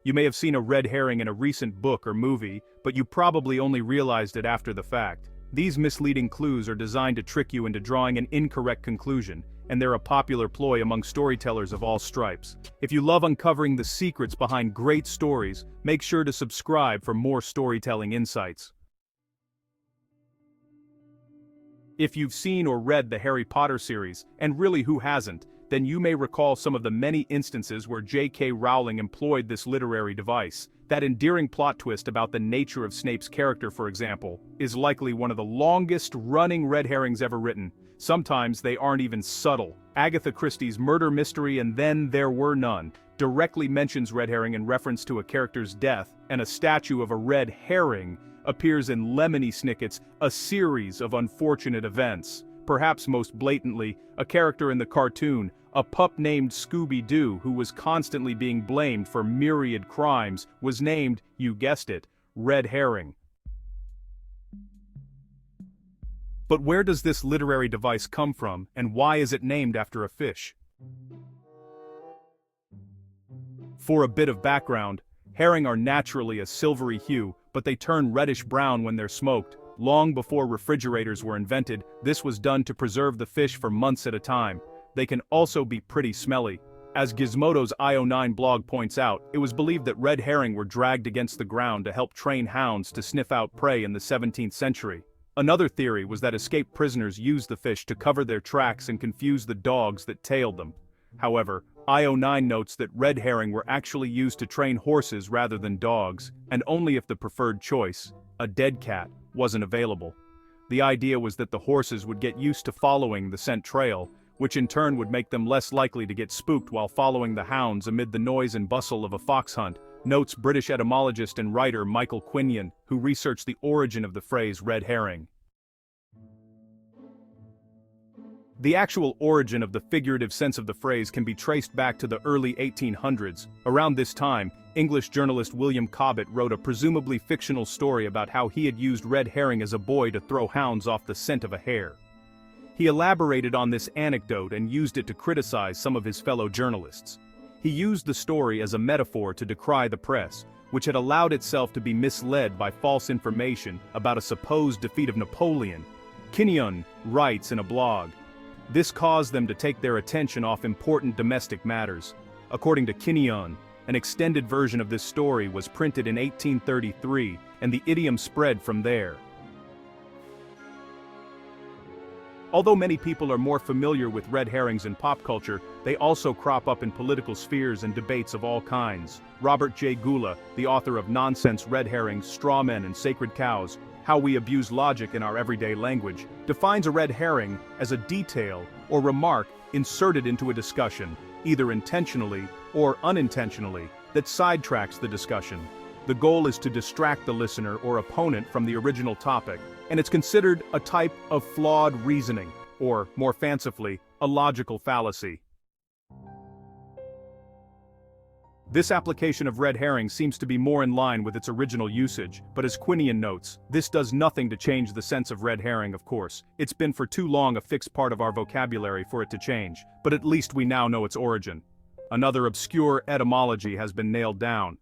You may have seen a red herring in a recent book or movie, but you probably only realized it after the fact. These misleading clues are designed to trick you into drawing an incorrect conclusion, and they're a popular ploy among storytellers of all stripes. If you love uncovering the secrets behind great stories, make sure to subscribe for more storytelling insights. If you've seen or read the Harry Potter series, and really who hasn't, then you may recall some of the many instances where J.K. Rowling employed this literary device. That endearing plot twist about the nature of Snape's character, for example, is likely one of the longest-running red herrings ever written. Sometimes they aren't even subtle. Agatha Christie's murder mystery And Then There Were None directly mentions red herring in reference to a character's death, and a statue of a red herring appears in Lemony Snicket's A Series of Unfortunate Events. Perhaps most blatantly, a character in the cartoon, a pup named Scooby-Doo who was constantly being blamed for myriad crimes, was named, you guessed it, Red Herring. But where does this literary device come from, and why is it named after a fish? For a bit of background, herring are naturally a silvery hue, but they turn reddish-brown when they're smoked. Long before refrigerators were invented, this was done to preserve the fish for months at a time. They can also be pretty smelly. As Gizmodo's IO9 blog points out, it was believed that red herring were dragged against the ground to help train hounds to sniff out prey in the 17th century. Another theory was that escaped prisoners used the fish to cover their tracks and confuse the dogs that tailed them. However, IO9 notes that red herring were actually used to train horses rather than dogs, and only if the preferred choice, a dead cat, wasn't available. The idea was that the horses would get used to following the scent trail, which in turn would make them less likely to get spooked while following the hounds amid the noise and bustle of a fox hunt, notes British etymologist and writer Michael Quinion, who researched the origin of the phrase red herring. The actual origin of the figurative sense of the phrase can be traced back to the early 1800s. Around this time, English journalist William Cobbett wrote a presumably fictional story about how he had used red herring as a boy to throw hounds off the scent of a hare. He elaborated on this anecdote and used it to criticize some of his fellow journalists. He used the story as a metaphor to decry the press, which had allowed itself to be misled by false information about a supposed defeat of Napoleon. Quinion writes in a blog, "This caused them to take their attention off important domestic matters." According to Quinion, an extended version of this story was printed in 1833, and the idiom spread from there. Although many people are more familiar with red herrings in pop culture, they also crop up in political spheres and debates of all kinds. Robert J. Gula, the author of Nonsense Red Herrings, Straw Men and Sacred Cows, How We Abuse Logic in Our Everyday Language, defines a red herring as a detail or remark inserted into a discussion, either intentionally or unintentionally, that sidetracks the discussion. The goal is to distract the listener or opponent from the original topic, and it's considered a type of flawed reasoning, or, more fancifully, a logical fallacy. This application of red herring seems to be more in line with its original usage, but as Quinion notes, this does nothing to change the sense of red herring, of course. It's been for too long a fixed part of our vocabulary for it to change, but at least we now know its origin. Another obscure etymology has been nailed down.